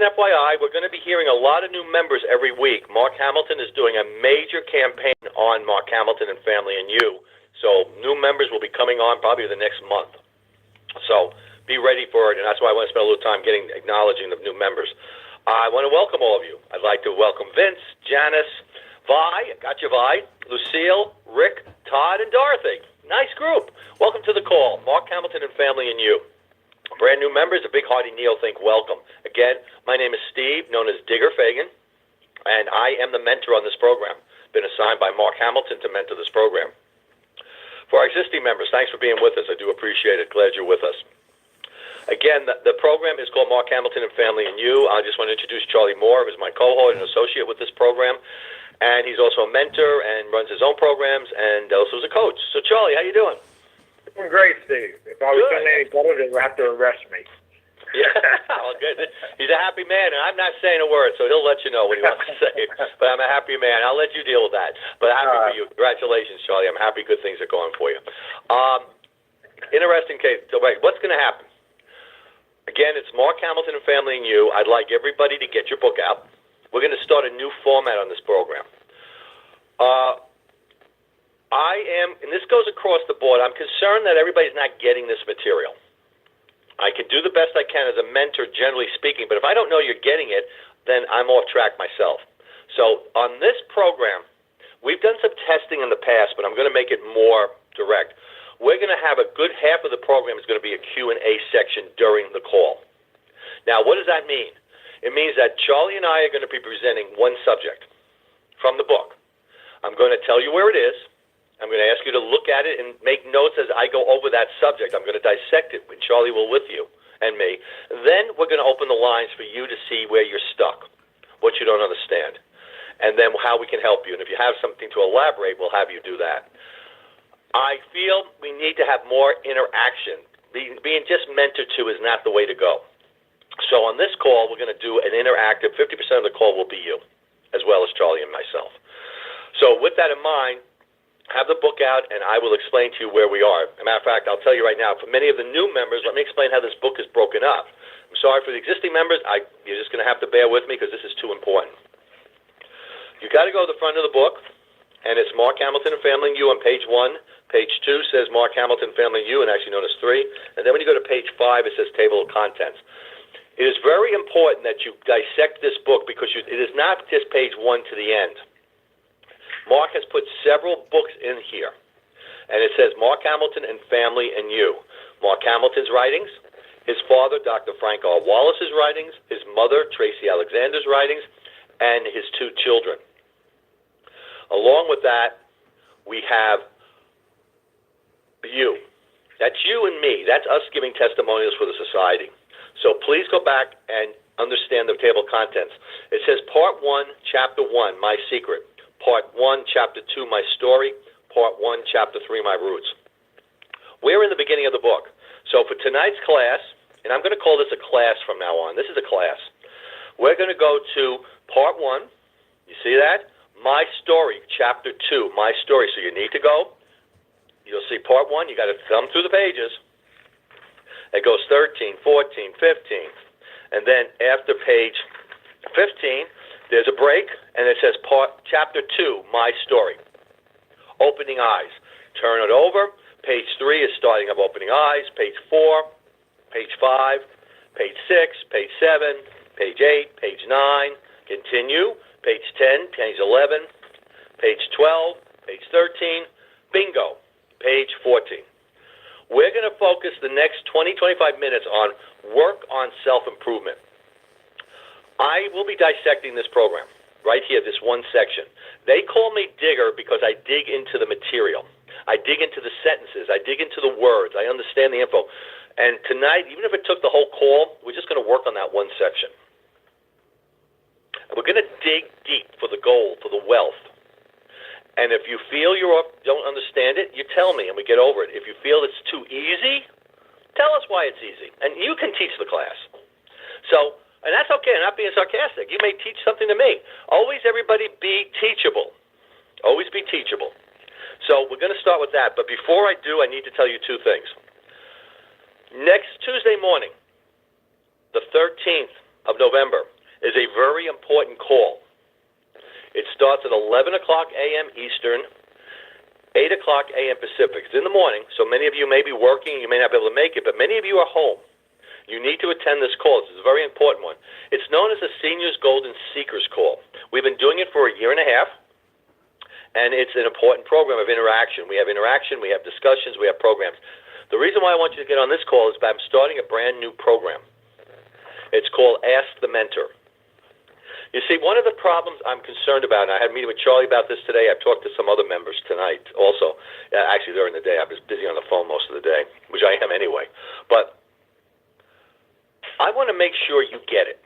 an FYI, we're going to be hearing a lot of new members every week. Mark Hamilton is doing a major campaign on Mark Hamilton and Family and You. So new members will be coming on probably the next month. So be ready for it, and that's why I want to spend a little time acknowledging the new members. I want to welcome all of you. I'd like to welcome Vince, Janice, Vi, got you Vi, Lucille, Rick, Todd, and Dorothy. Nice group. Welcome to the call. Mark Hamilton and Family and You. Brand new members, a big hearty Neil think welcome. Again, my name is Steve, known as Digger Fagan, and I am the mentor on this program. Been assigned by Mark Hamilton to mentor this program. For our existing members, thanks for being with us. I do appreciate it. Glad you're with us. Again, the program is called Mark Hamilton and Family and You. I just want to introduce Charlie Moore, who's my cohort and associate with this program. And he's also a mentor and runs his own programs and also is a coach. So, Charlie, how you doing? Doing great, Steve. If I was doing any better, they would have to arrest me. Yeah, well, good. He's a happy man, and I'm not saying a word, so he'll let you know what he wants to say. But I'm a happy man. I'll let you deal with that. But happy for you. Congratulations, Charlie. I'm happy good things are going for you. Interesting case. So, wait, what's going to happen? Again, it's Mark Hamilton and Family and You. I'd like everybody to get your book out. We're going to start a new format on this program. And this goes across the board, I'm concerned that everybody's not getting this material. I can do the best I can as a mentor, generally speaking, but if I don't know you're getting it, then I'm off track myself. So on this program, we've done some testing in the past, but I'm going to make it more direct. We're going to have a good half of the program is going to be a Q&A section during the call. Now, what does that mean? It means that Charlie and I are going to be presenting one subject from the book. I'm going to tell you where it is. I'm going to ask you to look at it and make notes as I go over that subject. I'm going to dissect it when Charlie will with you and me. Then we're going to open the lines for you to see where you're stuck, what you don't understand, and then how we can help you. And if you have something to elaborate, we'll have you do that. I feel we need to have more interaction. Being just mentored to is not the way to go. So on this call, we're going to do an interactive. 50% of the call will be you, as well as Charlie and myself. So with that in mind, have the book out, and I will explain to you where we are. As a matter of fact, I'll tell you right now, for many of the new members, let me explain how this book is broken up. I'm sorry for the existing members. You're just going to have to bear with me because this is too important. You got to go to the front of the book, and it's Mark Hamilton and Family and You on page 1. Page 2 says Mark Hamilton, Family and You, and actually known as 3. And then when you go to page 5, it says Table of Contents. It is very important that you dissect this book because it is not just page 1 to the end. Mark has put several books in here, and it says Mark Hamilton and Family and You. Mark Hamilton's writings, his father, Dr. Frank R. Wallace's writings, his mother, Tracy Alexander's writings, and his 2 children. Along with that, we have you. That's you and me. That's us giving testimonials for the society. So please go back and understand the table of contents. It says Part 1, Chapter 1, My Secret. Part 1, Chapter 2, My Story. Part 1, Chapter 3, My Roots. We're in the beginning of the book. So for tonight's class, and I'm going to call this a class from now on. This is a class. We're going to go to Part 1. You see that? My Story, Chapter 2, My Story. So you need to go. You'll see Part 1. You got to thumb through the pages. It goes 13, 14, 15. And then after page 15, there's a break, and it says Chapter 2, My Story. Opening Eyes. Turn it over. Page 3 is starting of Opening Eyes. Page 4, page 5, page 6, page 7, page 8, page 9. Continue. Page 10, page 11, page 12, page 13. Bingo. Page 14. We're going to focus the next 20, 25 minutes on work on self-improvement. I will be dissecting this program right here, this one section. They call me Digger because I dig into the material. I dig into the sentences. I dig into the words. I understand the info. And tonight, even if it took the whole call, we're just going to work on that one section. And we're going to dig deep for the gold, for the wealth. And if you feel you don't understand it, you tell me and we get over it. If you feel it's too easy, tell us why it's easy. And you can teach the class. So, and that's okay, I'm not being sarcastic. You may teach something to me. Always, everybody, be teachable. Always be teachable. So we're going to start with that. But before I do, I need to tell you 2 things. Next Tuesday morning, the 13th of November is a very important call. It starts at 11 o'clock a.m. Eastern, 8 o'clock a.m. Pacific. It's in the morning, so many of you may be working, you may not be able to make it, but many of you are home. You need to attend this call. This is a very important one. It's known as the Seniors Golden Seekers Call. We've been doing it for a year and a half, and it's an important program of interaction. We have interaction, we have discussions, we have programs. The reason why I want you to get on this call is that I'm starting a brand new program. It's called Ask the Mentor. You see, one of the problems I'm concerned about, and I had a meeting with Charlie about this today. I've talked to some other members tonight also. Actually, during the day. I was busy on the phone most of the day, which I am anyway. But I want to make sure you get it.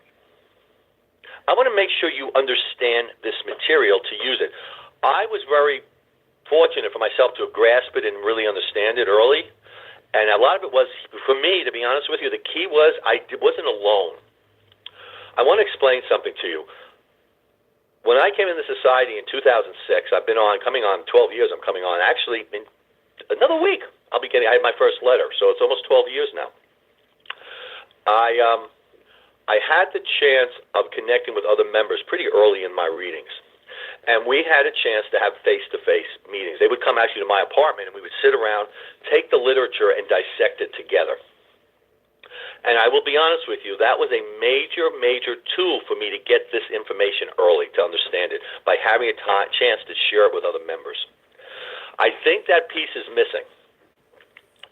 I want to make sure you understand this material to use it. I was very fortunate for myself to grasp it and really understand it early. And a lot of it was, for me, to be honest with you, the key was I wasn't alone. I want to explain something to you. When I came into society in 2006, I've been coming on 12 years. I'm coming on. Actually, in another week, I had my first letter, so it's almost 12 years now. I had the chance of connecting with other members pretty early in my readings. And we had a chance to have face-to-face meetings. They would come actually to my apartment, and we would sit around, take the literature, and dissect it together. And I will be honest with you, that was a major, major tool for me to get this information early, to understand it, by having a chance to share it with other members. I think that piece is missing.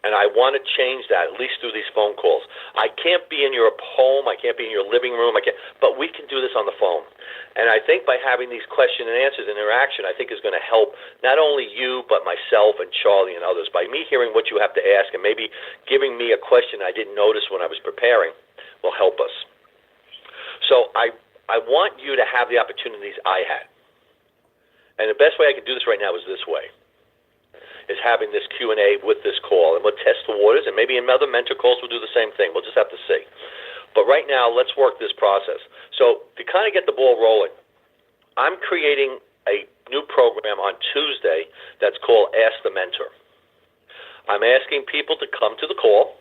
And I want to change that, at least through these phone calls. I can't be in your home, I can't be in your living room, but we can do this on the phone. And I think by having these question and answers and interaction, I think is going to help not only you, but myself and Charlie and others. By me hearing what you have to ask and maybe giving me a question I didn't notice when I was preparing will help us. So I want you to have the opportunities I had. And the best way I can do this right now is this way. Is having this Q&A with this call. And we'll test the waters, and maybe in other mentor calls we'll do the same thing. We'll just have to see. But right now, let's work this process. So to kind of get the ball rolling, I'm creating a new program on Tuesday that's called Ask the Mentor. I'm asking people to come to the call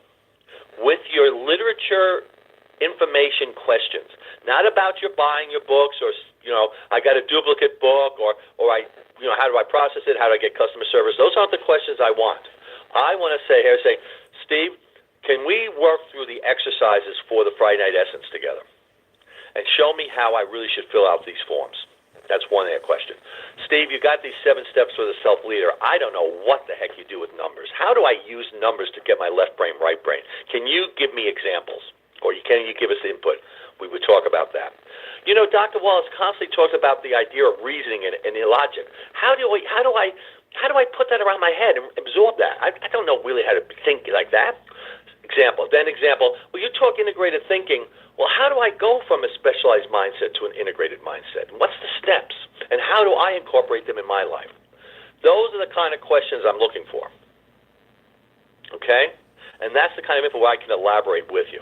with your literature information questions. Not about your buying your books or, I got a duplicate book or how do I process it? How do I get customer service? Those aren't the questions I want. I want to say, Steve, can we work through the exercises for the Friday Night Essence together? And show me how I really should fill out these forms. That's one question. Steve, you got these 7 steps for the self-leader. I don't know what the heck you do with numbers. How do I use numbers to get my left brain, right brain? Can you give me examples? Or can you give us input? We would talk about that. Dr. Wallace constantly talks about the idea of reasoning and logic. How do I put that around my head and absorb that? I don't know really how to think like that. Example. Well, you talk integrated thinking. Well, how do I go from a specialized mindset to an integrated mindset? And what's the steps? And how do I incorporate them in my life? Those are the kind of questions I'm looking for. Okay? And that's the kind of info where I can elaborate with you.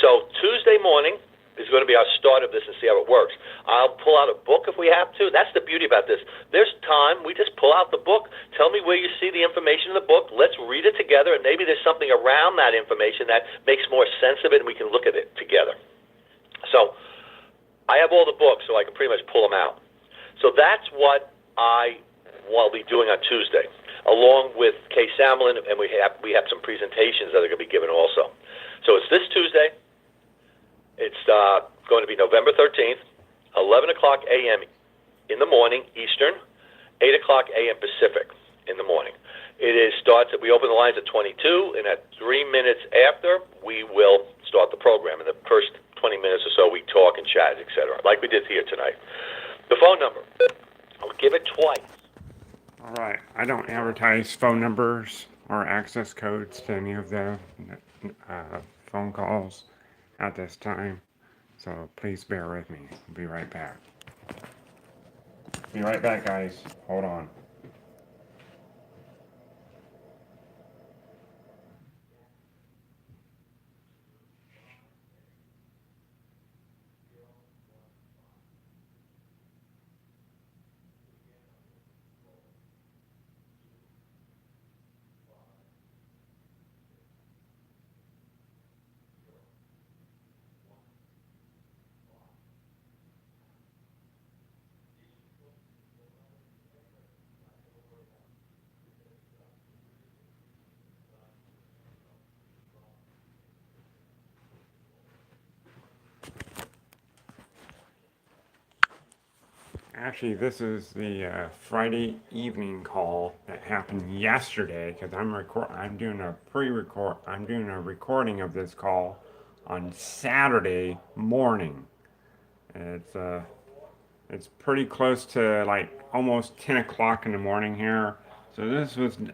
So Tuesday morning is going to be our start of this and see how it works. I'll pull out a book if we have to. That's the beauty about this. There's time. We just pull out the book. Tell me where you see the information in the book. Let's read it together, and maybe there's something around that information that makes more sense of it, and we can look at it together. So I have all the books, so I can pretty much pull them out. So that's what I will be doing on Tuesday, along with Kay Samlin, and we have some presentations that are going to be given also. So it's this Tuesday. It's going to be November 13th, 11 o'clock a.m. in the morning, Eastern, 8 o'clock a.m. Pacific in the morning. We open the lines at 22, and at 3 minutes after, we will start the program. In the first 20 minutes or so, we talk and chat, etc., like we did here tonight. The phone number, I'll give it twice. All right. I don't advertise phone numbers or access codes to any of the phone calls at this time, so please bear with me. I'll be right back. Be right back, guys. Hold on. Actually, this is the Friday evening call that happened yesterday because I'm doing a pre-record. I'm doing a recording of this call on Saturday morning. It's uh, it's pretty close to like almost 10 o'clock in the morning here. So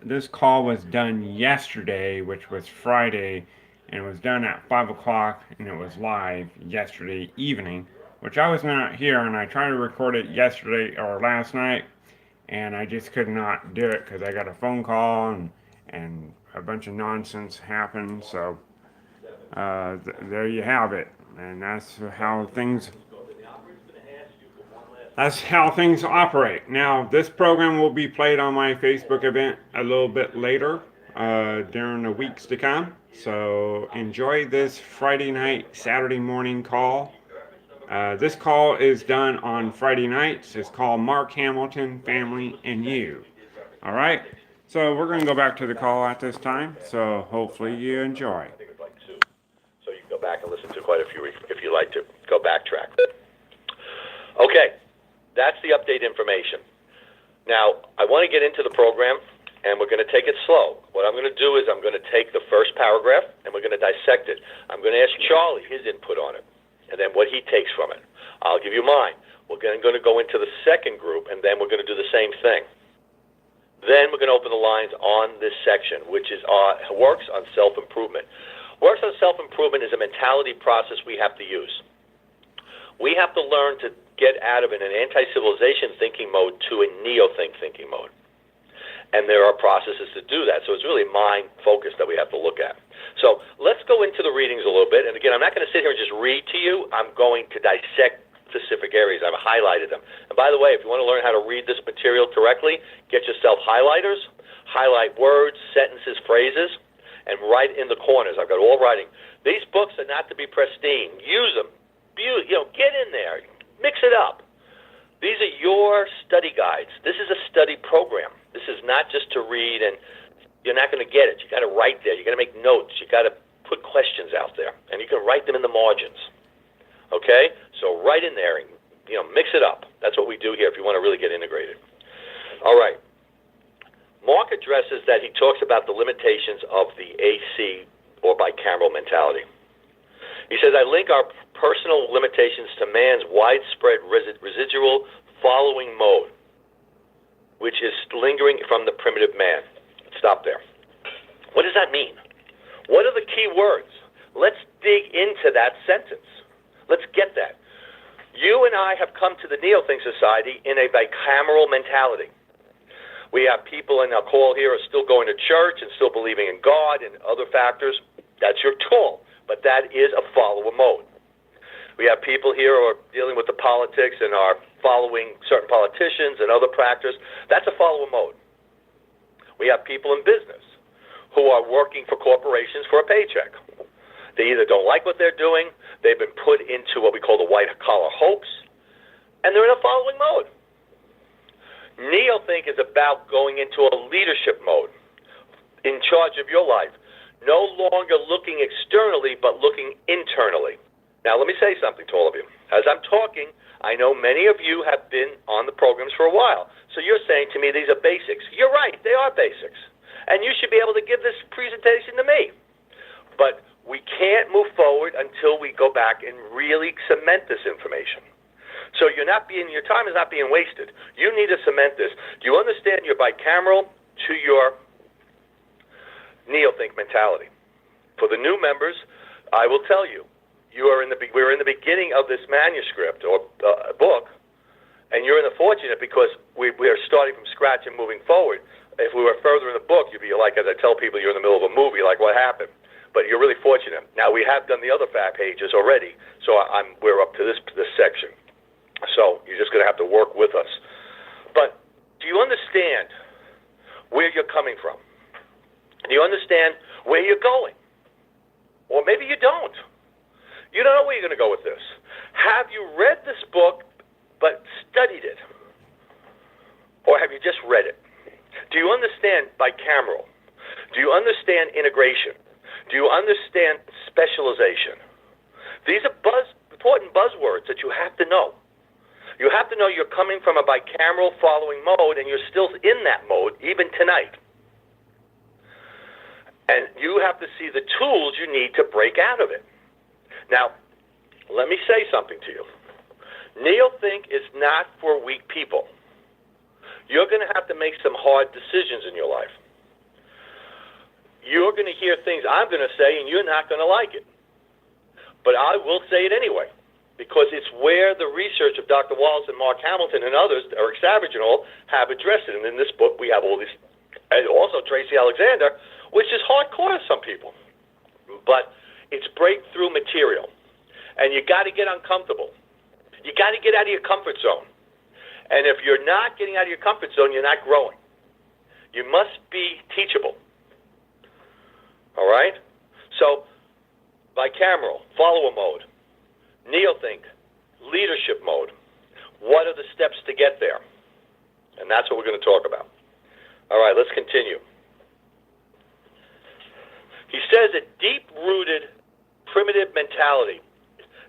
this call was done yesterday, which was Friday, and it was done at 5 o'clock, and it was live yesterday evening, which I was not here, and I tried to record it yesterday or last night, and I just could not do it because I got a phone call and a bunch of nonsense happened. So there you have it, and that's how things operate. Now, this program will be played on my Facebook event a little bit later during the weeks to come. So enjoy this Friday night, Saturday morning call. This call is done on Friday nights. It's called Mark Hamilton, Family, and You. All right? So we're going to go back to the call at this time. So hopefully you enjoy. So you can go back and listen to quite a few if you like to. Go backtrack. Okay. That's the update information. Now, I want to get into the program, and we're going to take it slow. What I'm going to do is I'm going to take the first paragraph, and we're going to dissect it. I'm going to ask Charlie his input on it, and then what he takes from it. I'll give you mine. We're going to go into the second group, and then we're going to do the same thing. Then we're going to open the lines on this section, which is works on self-improvement. Works on self-improvement is a mentality process we have to use. We have to learn to get out of an anti-civilization thinking mode to a neo-think thinking mode. And there are processes to do that. So it's really mind-focused that we have to look at. So let's go into the readings a little bit. And again, I'm not going to sit here and just read to you. I'm going to dissect specific areas. I've highlighted them. And by the way, if you want to learn how to read this material correctly, get yourself highlighters, highlight words, sentences, phrases, and write in the corners. I've got all writing. These books are not to be pristine. Use them. Get in there. Mix it up. These are your study guides. This is a study program. This is not just to read and you're not going to get it. You got to write there. You got to make notes. You got to put questions out there, and you can write them in the margins. Okay? So write in there and mix it up. That's what we do here if you want to really get integrated. All right. Mark addresses that he talks about the limitations of the AC or bicameral mentality. He says, I link our personal limitations to man's widespread residual following mode, which is lingering from the primitive man. Stop there. What does that mean? What are the key words? Let's dig into that sentence. Let's get that. You and I have come to the Neo-Think Society in a bicameral mentality. We have people in our call here are still going to church and still believing in God and other factors. That's your tool. But that is a follower mode. We have people here who are dealing with the politics and are following certain politicians and other factors. That's a follower mode. We have people in business who are working for corporations for a paycheck. They either don't like what they're doing, they've been put into what we call the white-collar hoax, and they're in a following mode. Neo-Think is about going into a leadership mode, in charge of your life. No longer looking externally, but looking internally. Now, let me say something to all of you. As I'm talking, I know many of you have been on the programs for a while. So you're saying to me these are basics. You're right, they are basics. And you should be able to give this presentation to me. But we can't move forward until we go back and really cement this information. So your time is not being wasted. You need to cement this. Do you understand your bicameral to your Neo-Think mentality? For the new members, I will tell you, we're in the beginning of this manuscript or book, and you're in the fortunate because we are starting from scratch and moving forward. If we were further in the book, you'd be like, as I tell people, you're in the middle of a movie, like what happened? But you're really fortunate. Now, we have done the other pages already, so we're up to this section. So you're just going to have to work with us. But do you understand where you're coming from? Do you understand where you're going? Or maybe you don't. You don't know where you're going to go with this. Have you read this book but studied it? Or have you just read it? Do you understand bicameral? Do you understand integration? Do you understand specialization? These are important buzzwords that you have to know. You have to know you're coming from a bicameral following mode, and you're still in that mode, even tonight. And you have to see the tools you need to break out of it. Now, let me say something to you. Neothink is not for weak people. You're going to have to make some hard decisions in your life. You're going to hear things I'm going to say, and you're not going to like it. But I will say it anyway, because it's where the research of Dr. Wallace and Mark Hamilton and others, Eric Savage and all, have addressed it. And in this book, we have all these, and also Tracy Alexander, which is hardcore to some people. But it's breakthrough material. And you got to get uncomfortable. You got to get out of your comfort zone. And if you're not getting out of your comfort zone, you're not growing. You must be teachable. All right? So, bicameral, follower mode, neothink, leadership mode. What are the steps to get there? And that's what we're going to talk about. All right, let's continue. He says a deep-rooted primitive mentality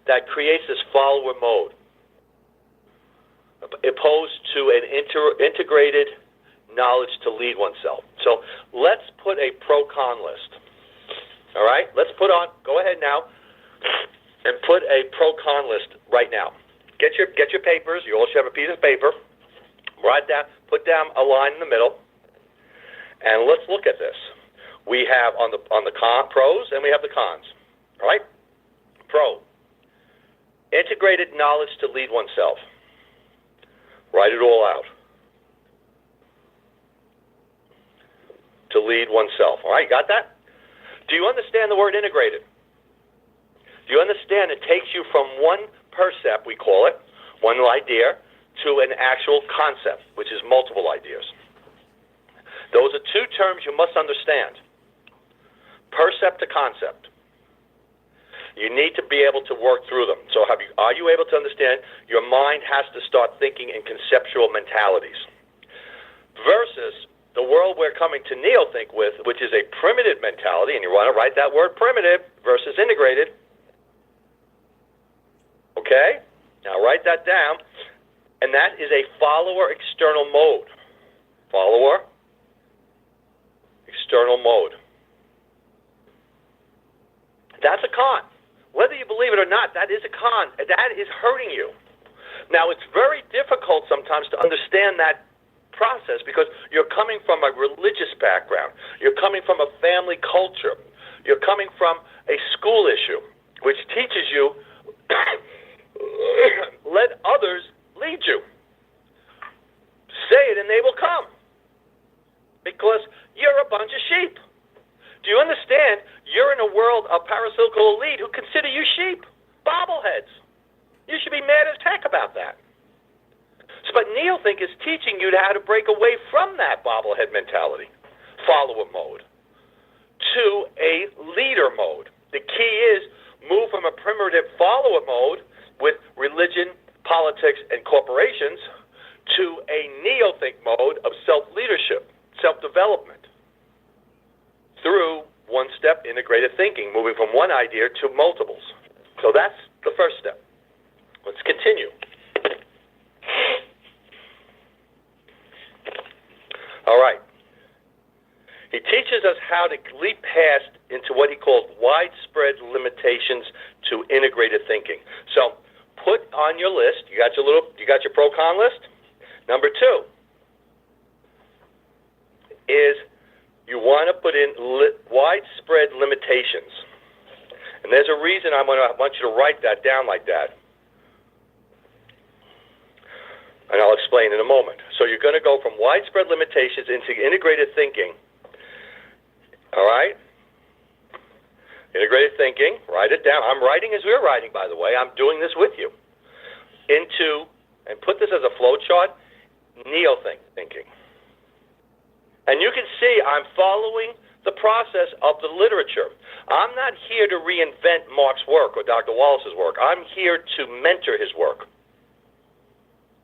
that creates this follower mode, opposed to an integrated knowledge to lead oneself. So let's put a pro-con list. All right? Let's put on, go ahead now, and put a pro-con list right now. Get your papers. You all should have a piece of paper. Write down, put down a line in the middle, and let's look at this. We have on the pros, and we have the cons. All right? Pro. Integrated knowledge to lead oneself. Write it all out. To lead oneself. All right, you got that? Do you understand the word integrated? Do you understand it takes you from one percept, we call it, one idea, to an actual concept, which is multiple ideas. Those are two terms you must understand. Percept to concept. You need to be able to work through them. So are you able to understand? Your mind has to start thinking in conceptual mentalities. Versus the world we're coming to neothink with, which is a primitive mentality, and you want to write that word primitive versus integrated. Okay? Now write that down. And that is a follower external mode. Follower external mode. That's a con. Whether you believe it or not, that is a con. That is hurting you. Now, it's very difficult sometimes to understand that process because you're coming from a religious background. You're coming from a family culture. You're coming from a school issue, which teaches you, let others lead you. Say it and they will come. Because you're a bunch of sheep. Do you understand? You're in a world of parasitical elite who consider you sheep, bobbleheads. You should be mad as heck about that. But neothink is teaching you how to break away from that bobblehead mentality, follower mode, to a leader mode. The key is move from a primitive follower mode with religion, politics, and corporations to a neothink mode of self-leadership, self-development, through one-step integrated thinking, moving from one idea to multiples. So that's the first step. Let's continue. All right. He teaches us how to leap past into what he calls widespread limitations to integrated thinking. So put on your list, you got your pro-con list? Number 2 is you want to put in widespread limitations. And there's a reason I want you to write that down like that. And I'll explain in a moment. So you're going to go from widespread limitations into integrated thinking. All right? Integrated thinking, write it down. I'm writing as we're writing, by the way. I'm doing this with you. Into, and put this as a flow chart, neothink thinking. And you can see I'm following the process of the literature. I'm not here to reinvent Mark's work or Dr. Wallace's work. I'm here to mentor his work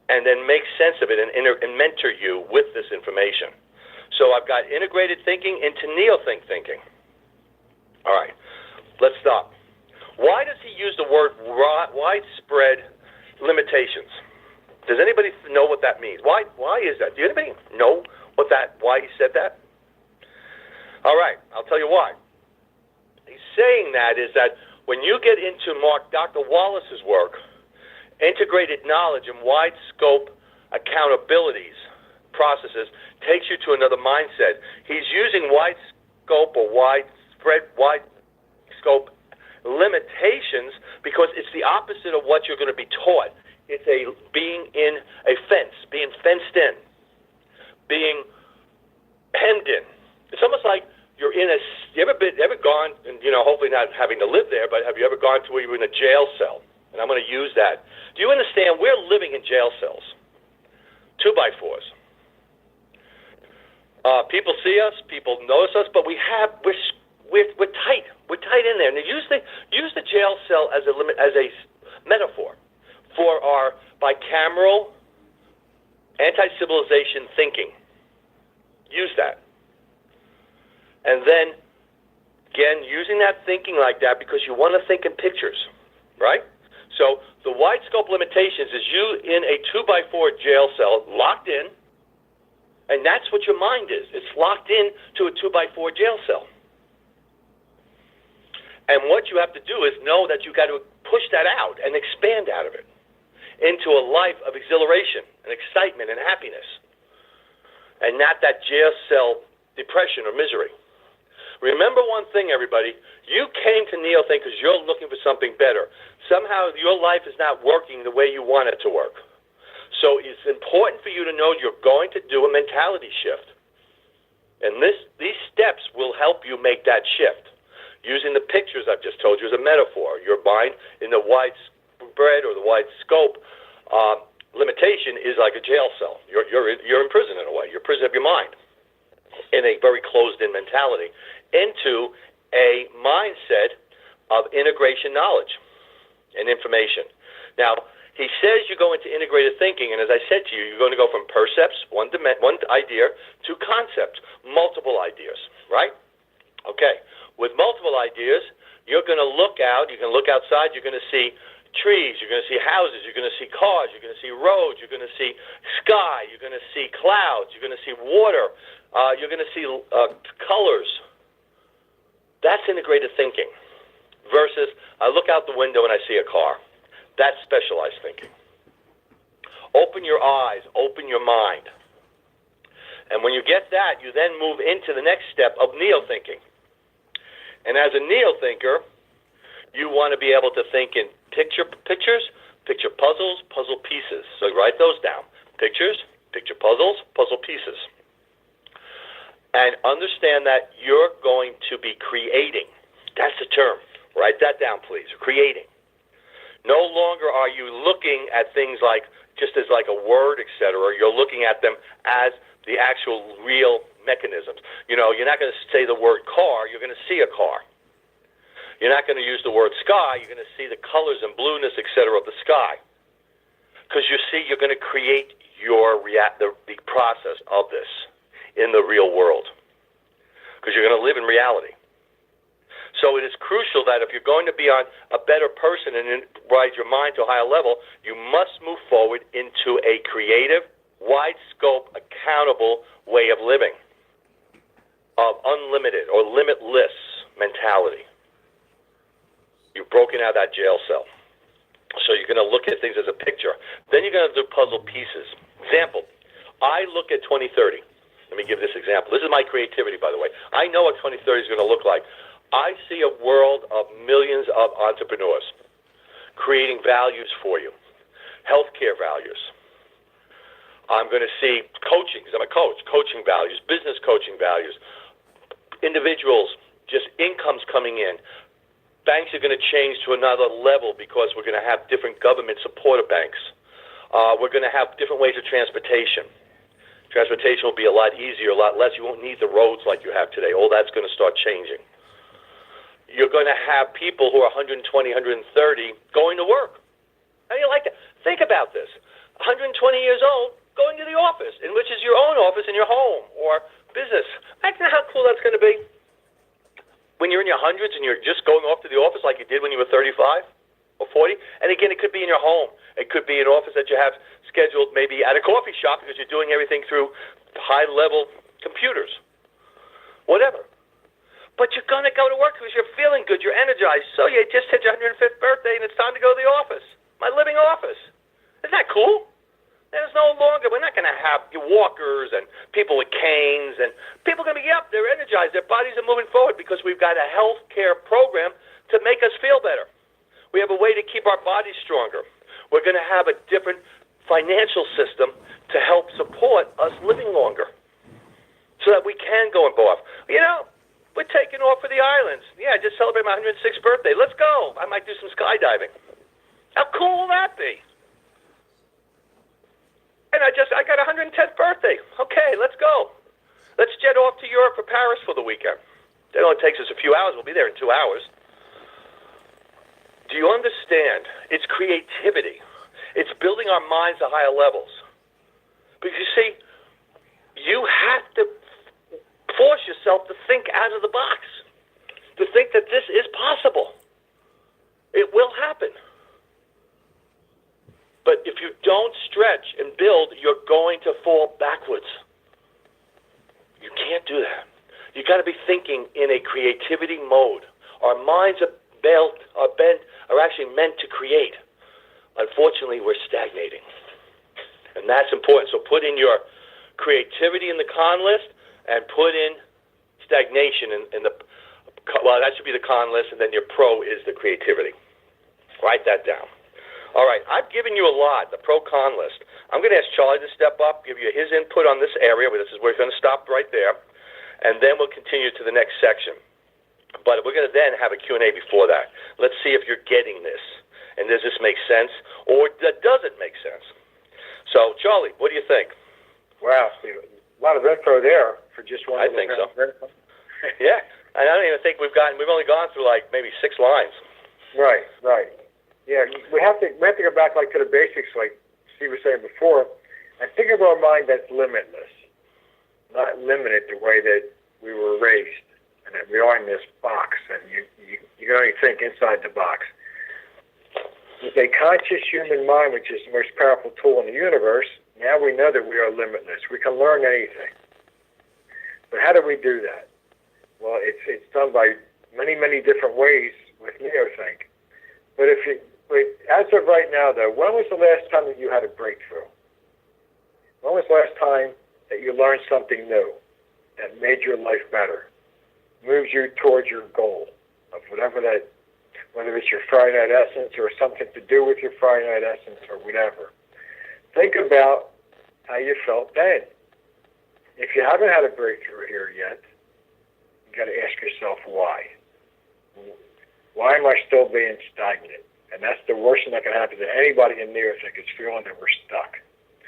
and then make sense of it and mentor you with this information. So I've got integrated thinking into neothink thinking. All right, let's stop. Why does he use the word widespread limitations? Does anybody know what that means? Why is that? Do anybody know why he said that? All right, I'll tell you why. He's saying that is that when you get into Dr. Wallace's work, integrated knowledge and wide scope accountabilities processes takes you to another mindset. He's using wide scope or wide scope limitations because it's the opposite of what you're going to be taught. It's being in a fence, being fenced in, being hemmed in. It's almost like you're in you ever gone, and hopefully not having to live there, but have you ever gone to where you were in a jail cell? And I'm going to use that. Do you understand? We're living in jail cells, 2x4s. People see us, people notice us, but we're tight. We're tight in there. Now use the jail cell as a metaphor for our bicameral anti-civilization thinking. Use that. And then, again, using that thinking like that because you want to think in pictures, right? So the wide scope limitations is you in a 2x4 jail cell, locked in, and that's what your mind is. It's locked in to a 2x4 jail cell. And what you have to do is know that you got to push that out and expand out of it into a life of exhilaration and excitement and happiness, and not that jail cell depression or misery. Remember one thing, everybody. You came to NeoThink because you're looking for something better. Somehow your life is not working the way you want it to work. So it's important for you to know you're going to do a mentality shift. And these steps will help you make that shift. Using the pictures I've just told you as a metaphor. Your mind in the widespread or the wide scope limitation is like a jail cell. You're in prison in a way. You're a prison of your mind in a very closed-in mentality into a mindset of integration knowledge and information. Now, he says you go into integrated thinking, and as I said to you, you're going to go from percepts, one idea, to concept, multiple ideas, right? Okay. With multiple ideas, you're going to look out, you can look outside, you're going to see trees, you're going to see houses, you're going to see cars, you're going to see roads, you're going to see sky, you're going to see clouds, you're going to see water, you're going to see colors. That's integrated thinking versus I look out the window and I see a car. That's specialized thinking. Open your eyes, open your mind. And when you get that, you then move into the next step of neo-thinking. And as a neo-thinker, you want to be able to think in picture puzzles, puzzle pieces. So write those down. Pictures, picture puzzles, puzzle pieces. And understand that you're going to be creating. That's the term. Write that down, please. Creating. No longer are you looking at things like just as like a word, etc. You're looking at them as the actual real mechanisms. You're not going to say the word car. You're going to see a car. You're not going to use the word sky. You're going to see the colors and blueness, etc. of the sky. Because you're going to create the process of this in the real world. Because you're going to live in reality. So it is crucial that if you're going to be a better person and rise your mind to a higher level, you must move forward into a creative, wide-scope, accountable way of living, of unlimited or limitless mentality. You've broken out of that jail cell. So you're going to look at things as a picture. Then you're going to do puzzle pieces. Example, I look at 2030. Let me give this example. This is my creativity, by the way. I know what 2030 is going to look like. I see a world of millions of entrepreneurs creating values for you, healthcare values. I'm going to see coaching, because I'm a coach, coaching values, business coaching values, individuals, just incomes coming in. Banks are going to change to another level because we're going to have different government supported banks. We're going to have different ways of transportation. Transportation will be a lot easier, a lot less. You won't need the roads like you have today. All that's going to start changing. You're going to have people who are 120, 130 going to work. How do you like that? Think about this. 120 years old, going to the office, in which is your own office in your home or business. Imagine how cool that's going to be. When you're in your hundreds and you're just going off to the office like you did when you were 35. or 40. And again, it could be in your home. It could be an office that you have scheduled maybe at a coffee shop because you're doing everything through high-level computers. Whatever. But you're going to go to work because you're feeling good. You're energized. So you just hit your 105th birthday, and it's time to go to the office. My living office. Isn't that cool? There's no longer, we're not going to have walkers and people with canes, and people are going to be up. They're energized. Their bodies are moving forward because we've got a health care program to make us feel better. We have a way to keep our bodies stronger. We're going to have a different financial system to help support us living longer so that we can go and go off. You know, we're taking off for the islands. Yeah, I just celebrated my 106th birthday. Let's go. I might do some skydiving. How cool will that be? And I got a 110th birthday. Okay, let's go. Let's jet off to Europe for Paris for the weekend. That only takes us a few hours. We'll be there in 2 hours. Do you understand? It's creativity. It's building our minds to higher levels. Because you see, you have to force yourself to think out of the box, to think that this is possible. It will happen. But if you don't stretch and build, you're going to fall backwards. You can't do that. You got to be thinking in a creativity mode. Our minds are actually meant to create. Unfortunately, we're stagnating. And that's important. So put in your creativity in the con list and put in stagnation in the, well, that should be the con list, and then your pro is the creativity. Write that down. All right, I've given you a lot, the pro-con list. I'm going to ask Charlie to step up, give you his input on this area, where this is where we're going to stop right there, and then we'll continue to the next section. But we're going to then have a Q&A before that. Let's see if you're getting this, and does this make sense, or does it make sense? So, Charlie, what do you think? Wow, Steve, a lot of info there for just one. I think so. Yeah, and I don't even think we've only gone through like maybe 6 lines. Right. Yeah, we have to go back like to the basics, like Steve was saying before, and think of our mind that's limitless, not limited the way that we were raised, and that we are in this box, and you can only think inside the box. With a conscious human mind, which is the most powerful tool in the universe, now we know that we are limitless. We can learn anything. But how do we do that? Well, it's done by many, many different ways with NeoThink. But as of right now, though, when was the last time that you had a breakthrough? When was the last time that you learned something new that made your life better, moves you towards your goal of whatever that, whether it's your Friday Night Essence or something to do with your Friday Night Essence or whatever? Think about how you felt then. If you haven't had a breakthrough here yet, you got to ask yourself why. Why am I still being stagnant? And that's the worst thing that can happen to anybody in NeoThink, is feeling that we're stuck.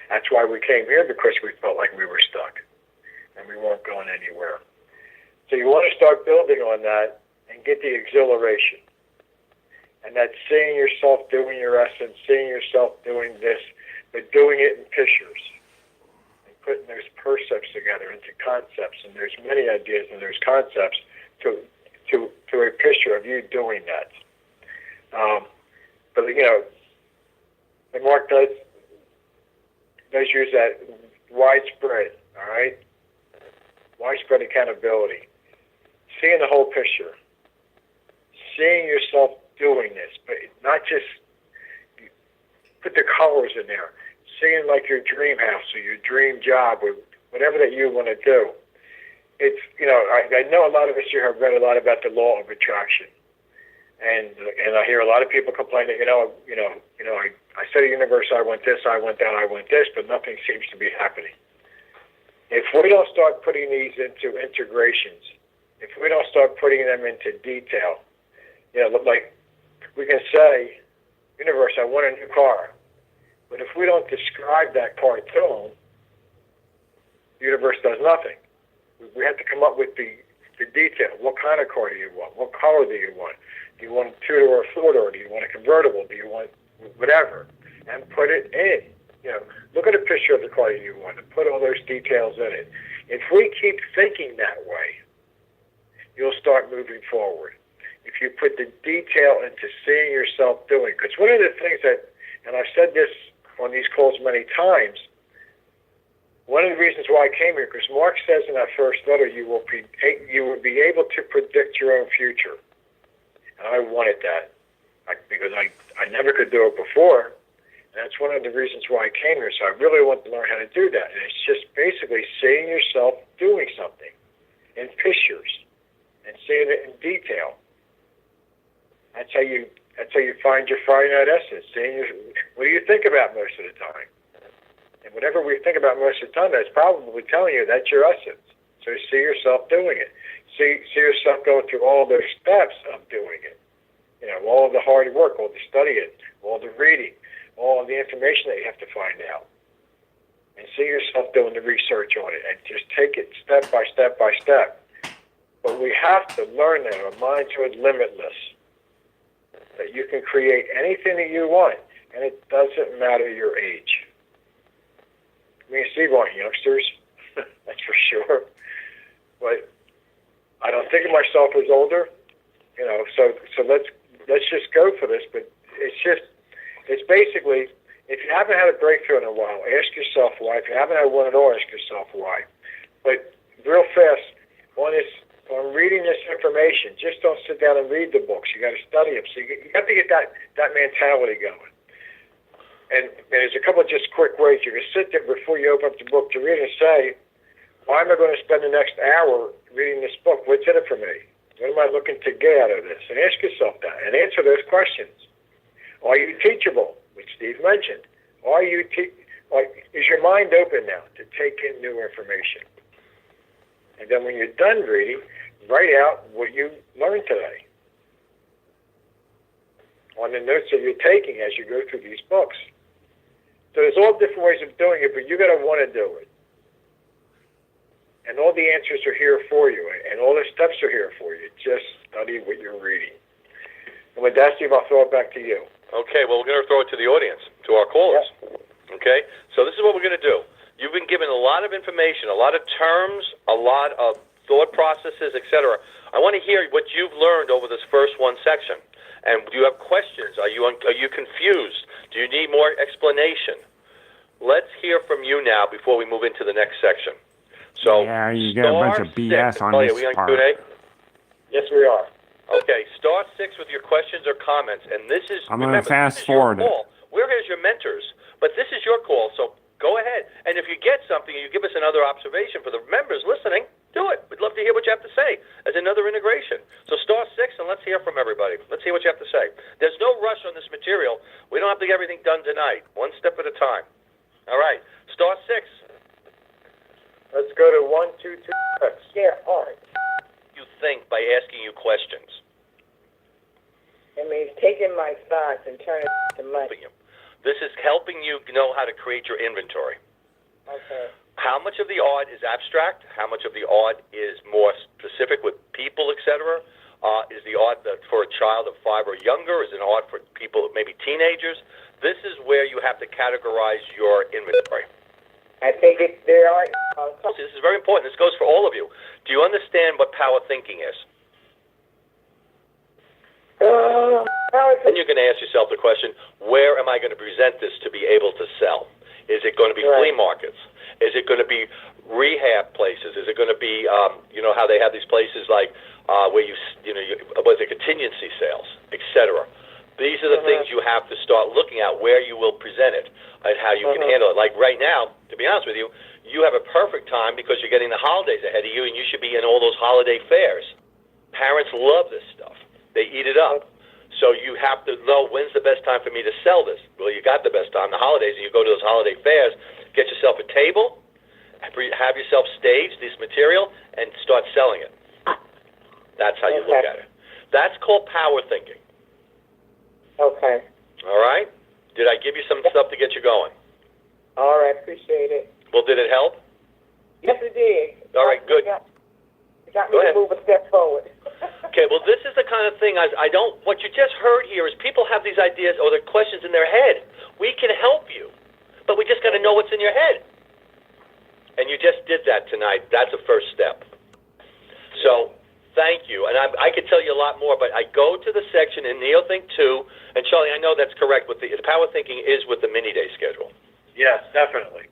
That's why we came here, because we felt like we were stuck and we weren't going anywhere. So you want to start building on that and get the exhilaration. And that's seeing yourself doing your essence, seeing yourself doing this, but doing it in pictures and putting those percepts together into concepts. And there's many ideas and there's concepts to a picture of you doing that. But, you know, and Mark does use that widespread, all right? Widespread accountability. Seeing the whole picture. Seeing yourself doing this, but not just put the colors in there. Seeing like your dream house or your dream job or whatever that you want to do. It's, you know, I know a lot of us here have read a lot about the law of attraction. And I hear a lot of people complaining, I said to the universe, I want this, I want that, I want this, but nothing seems to be happening. If we don't start putting these into integrations, if we don't start putting them into detail, like we can say, universe, I want a new car. But if we don't describe that car to them, the universe does nothing. We have to come up with the detail. What kind of car do you want? What color do you want? Do you want a two-door or a four-door? Do you want a convertible? Do you want whatever? And put it in. Look at a picture of the car you want and put all those details in it. If we keep thinking that way, you'll start moving forward. if you put the detail into seeing yourself doing. Because one of the things that, and I've said this on these calls many times, one of the reasons why I came here, because Mark says in that first letter, you will be able to predict your own future. And I wanted that because I never could do it before. And that's one of the reasons why I came here. So I really want to learn how to do that. And it's just basically seeing yourself doing something in pictures and seeing it in detail. That's how you find your Friday night essence. What do you think about most of the time? And whatever we think about most of the time, that's probably telling you that's your essence. So see yourself doing it. See yourself going through all those steps of doing it. You know, all the hard work, all the studying, all the reading, all the information that you have to find out. And see yourself doing the research on it and just take it step by step by step. But we have to learn that our minds are limitless. That you can create anything that you want, and it doesn't matter your age. Me and Steve aren't youngsters, that's for sure. But I don't think of myself as older, you know. So let's just go for this. But it's basically, if you haven't had a breakthrough in a while, ask yourself why. If you haven't had one at all, ask yourself why. But real fast on reading this information, just don't sit down and read the books. You got to study them. So you got to get that mentality going. And there's a couple of just quick ways. You can sit there before you open up the book to read and say, why am I going to spend the next hour reading this book? What's in it for me? What am I looking to get out of this? And ask yourself that and answer those questions. Are you teachable, which Steve mentioned? Is your mind open now to take in new information? And then when you're done reading, write out what you learned today on the notes that you're taking as you go through these books. So there's all different ways of doing it, but you got to want to do it. And all the answers are here for you, and all the steps are here for you. Just study what you're reading. And with that, Steve, I'll throw it back to you. Okay, well, we're going to throw it to the audience, to our callers. Yeah. Okay, so this is what we're going to do. You've been given a lot of information, a lot of terms, a lot of thought processes, etc. I want to hear what you've learned over this first one section. And do you have questions? Are you confused? Do you need more explanation? Let's hear from you now before we move into the next section. So, yeah, you get a bunch of BS on this part. Q&A? Yes, we are. Okay, star 6 with your questions or comments. And this is, I'm going to fast forward it. We're here as your mentors, but this is your call, so go ahead. And if you get something and you give us another observation for the members listening, do it. We'd love to hear what you have to say as another integration. So star 6, and let's hear from everybody. Let's hear what you have to say. There's no rush on this material. We don't have to get everything done tonight. One step at a time. All right. Star 6. Let's go to 1, 2, 3. Yeah, all right. You think by asking you questions. It means taking my thoughts and turning it to money. This is helping you know how to create your inventory. Okay. How much of the art is abstract? How much of the art is more specific with people, etc.? Is the art for a child of 5 or younger? Is it art for people, maybe teenagers? This is where you have to categorize your inventory. I think there are. This is very important. This goes for all of you. Do you understand what power thinking is? And you're going to ask yourself the question, where am I going to present this to be able to sell? Is it going to be flea markets? Is it going to be rehab places? Is it going to be, you know, how they have these places like where was it contingency sales, etc. These are the things you have to start looking at, where you will present it and how you can handle it. Like right now, to be honest with you, you have a perfect time because you're getting the holidays ahead of you, and you should be in all those holiday fairs. Parents love this stuff. They eat it up. So you have to know when's the best time for me to sell this. Well, you got the best time, the holidays, and you go to those holiday fairs, get yourself a table, have yourself stage this material, and start selling it. That's how you look at it. That's called power thinking. Okay. All right? Did I give you some stuff to get you going? All right, appreciate it. Well, did it help? Yes, it did. All right, good. It got me to move a step forward. Okay, well, this is the kind of thing what you just heard here is people have these ideas or the questions in their head. We can help you, but we just got to know what's in your head. And you just did that tonight. That's a first step. So Thank you. And I could tell you a lot more, but I go to the section in NeoThink 2, and Charlie, I know that's correct. With the power thinking is with the mini day schedule. Yes, definitely.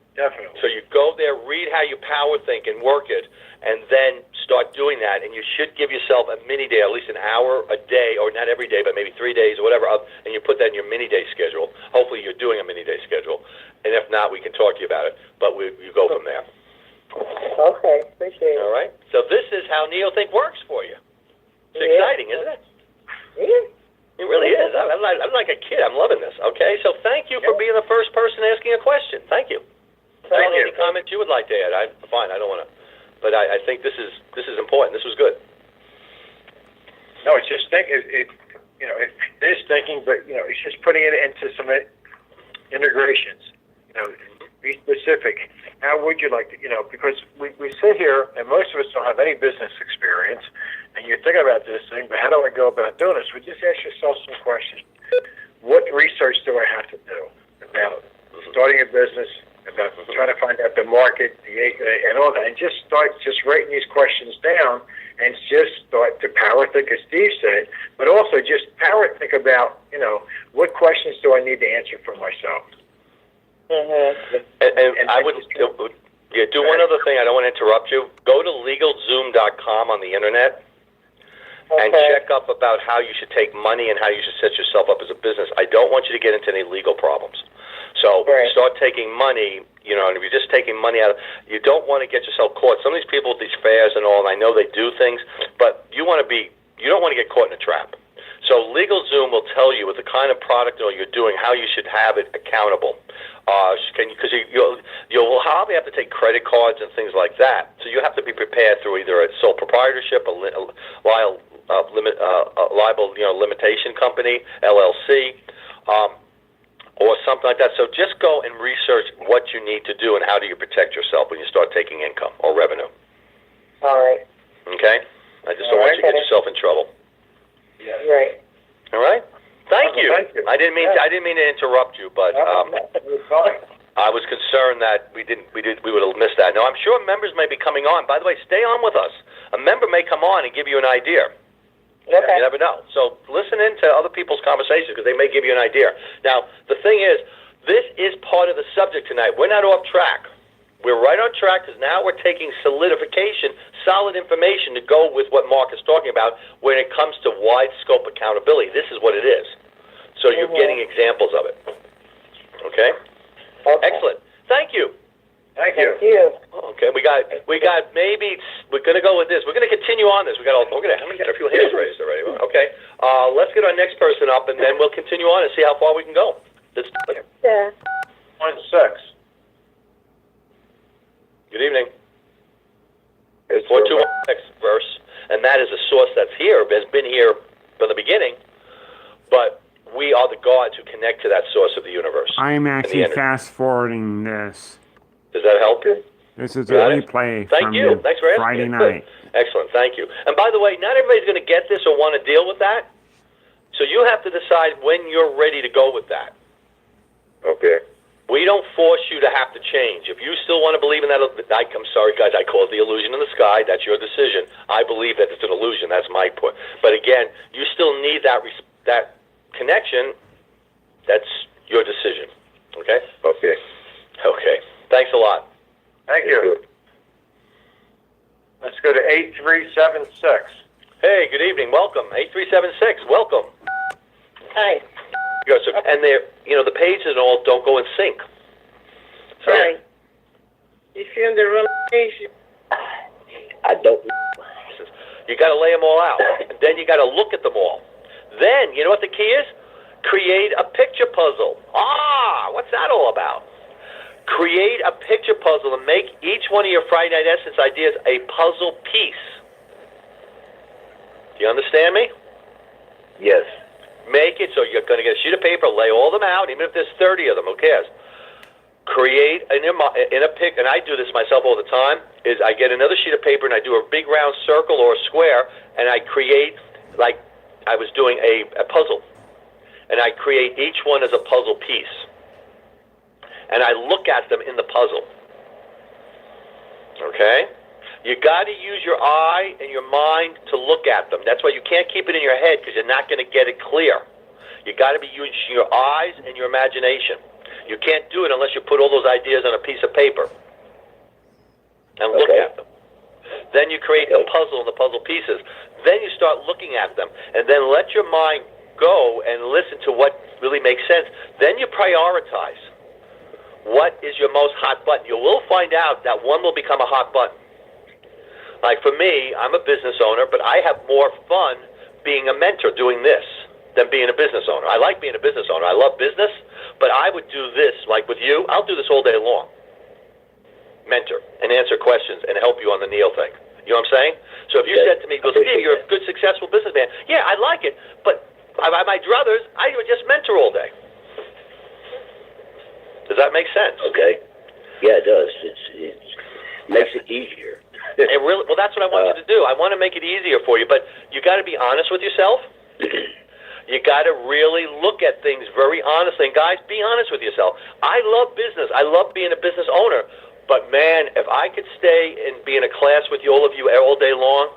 So you go there, read how you power think and work it, and then start doing that. And you should give yourself a mini day, at least an hour a day, or not every day, but maybe 3 days or whatever, and you put that in your mini day schedule. Hopefully you're doing a mini day schedule. And if not, we can talk to you about it. But you go from there. Okay, appreciate it. All right? So this is how NeoThink works for you. It's exciting, isn't it? Yeah. It really is. I'm like a kid. I'm loving this. Okay? So thank you for being the first person asking a question. Thank you. Thank you. Any comments you would like to add? Fine. I don't want to. But I think this is important. This was good. No, it's just it is thinking, but it's just putting it into some integrations. Be specific. How would you like to? Because we sit here and most of us don't have any business experience, and you're thinking about this thing, but how do I go about doing this? Well, just ask yourself some questions. What research do I have to do about starting a business? About trying to find out the market, and all that, and just start writing these questions down, and just start to power think, as Steve said, but also just power think about, what questions do I need to answer for myself. Mm-hmm. And I would do one other thing. I don't want to interrupt you. Go to LegalZoom.com on the internet and check up about how you should take money and how you should set yourself up as a business. I don't want you to get into any legal problems. So when you start taking money, and if you're just taking money out, you don't want to get yourself caught. Some of these people with these fairs and all, and I know they do things, but you don't want to get caught in a trap. So LegalZoom will tell you with the kind of product you're doing, how you should have it accountable. Because you'll probably have to take credit cards and things like that. So you have to be prepared through either a sole proprietorship, a liable limitation company, LLC, or something like that. So just go and research what you need to do and how do you protect yourself when you start taking income or revenue. All right. Okay? I just don't want you to get yourself in trouble. Yeah. Right. All right? Thank you. Thank you. I didn't mean to interrupt you, but I was concerned that we would have missed that. Now I'm sure members may be coming on. By the way, stay on with us. A member may come on and give you an idea. Okay. You never know. So listen in to other people's conversations because they may give you an idea. Now, the thing is, this is part of the subject tonight. We're not off track. We're right on track because now we're taking solidification, solid information to go with what Mark is talking about when it comes to wide scope accountability. This is what it is. So you're getting examples of it. Okay? Excellent. Thank you. Thank you. Thank you. Okay, we got maybe we're gonna go with this. We're gonna continue on this. We're gonna get a few hands raised already. Okay, let's get our next person up, and then we'll continue on and see how far we can go. Yeah. 1-6. Good evening. It's 4216 verse, and that is a source that's here, has been here from the beginning, but we are the gods who connect to that source of the universe. I'm actually fast forwarding this. Does that help you? This is a replay from Thanks for asking. Friday night. Excellent. Thank you. And by the way, not everybody's going to get this or want to deal with that. So you have to decide when you're ready to go with that. Okay. We don't force you to have to change. If you still want to believe in that, I'm sorry, guys, I call it the illusion in the sky. That's your decision. I believe that it's an illusion. That's my point. But again, you still need that connection. That's your decision. Okay? Okay. Okay. Thanks a lot. Thank you. Let's go to 8376. Hey, good evening. Welcome. 8376. Welcome. Hi. And the pages and all don't go in sync. So, Right. If you're in the wrong page, I don't. you got to lay them all out. And then you got to look at them all. Then, you know what the key is? Create a picture puzzle. What's that all about? Create a picture puzzle and make each one of your Friday Night Essence ideas a puzzle piece. Do you understand me? Yes. Make it so you're going to get a sheet of paper, lay all them out, even if there's 30 of them, who cares? Create in a pic, and I do this myself all the time, is I get another sheet of paper and I do a big round circle or a square, and I create, like I was doing a puzzle. And I create each one as a puzzle piece. And I look at them in the puzzle. Okay? You got to use your eye and your mind to look at them. That's why you can't keep it in your head, because you're not going to get it clear. You got to be using your eyes and your imagination. You can't do it unless you put all those ideas on a piece of paper and look at them. Then you create the puzzle and the puzzle pieces. Then you start looking at them, and then let your mind go and listen to what really makes sense. Then you prioritize. What is your most hot button? You will find out that one will become a hot button. Like for me, I'm a business owner, but I have more fun being a mentor doing this than being a business owner. I like being a business owner. I love business, but I would do this, like with you, I'll do this all day long. Mentor and answer questions and help you on the Neil thing. You know what I'm saying? So if you said to me, "Go, Steve, you're a good, successful businessman." Yeah, I like it, but my druthers, I would just mentor all day. Does that make sense? Okay. Yeah, it does. It makes it easier. It really, well, that's what I want you to do. I want to make it easier for you, but you got to be honest with yourself. You got to really look at things very honestly. And guys, be honest with yourself. I love business. I love being a business owner. But man, if I could stay and be in a class with you, all of you, all day long,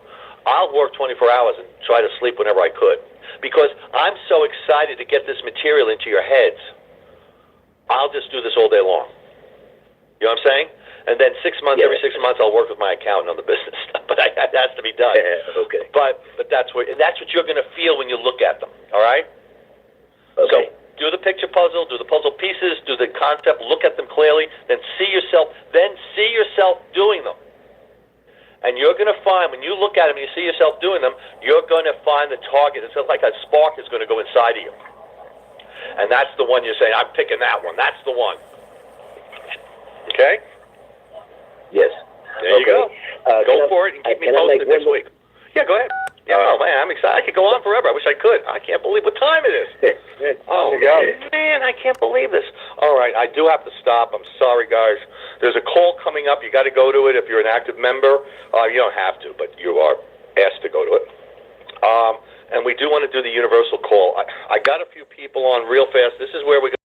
I'll work 24 hours and try to sleep whenever I could. Because I'm so excited to get this material into your heads. I'll just do this all day long. You know what I'm saying? And then 6 months, every 6 months, I'll work with my accountant on the business stuff. But it has to be done. Yeah, okay. But that's what you're going to feel when you look at them. All right. Okay. So do the picture puzzle, do the puzzle pieces, do the concept, look at them clearly, then see yourself doing them. And you're going to find, when you look at them and you see yourself doing them, you're going to find the target. It's like a spark is going to go inside of you. And that's the one you're saying, I'm picking that one. That's the one. Okay? Yes. There you go. Go for it and keep me posted next week. Yeah, go ahead. Yeah, oh, man, I'm excited. I could go on forever. I wish I could. I can't believe what time it is. Oh, man, I can't believe this. All right, I do have to stop. I'm sorry, guys. There's a call coming up. You got to go to it if you're an active member. You don't have to, but you are asked to go to it. And we do want to do the universal call. I got a few people on real fast. This is where we go.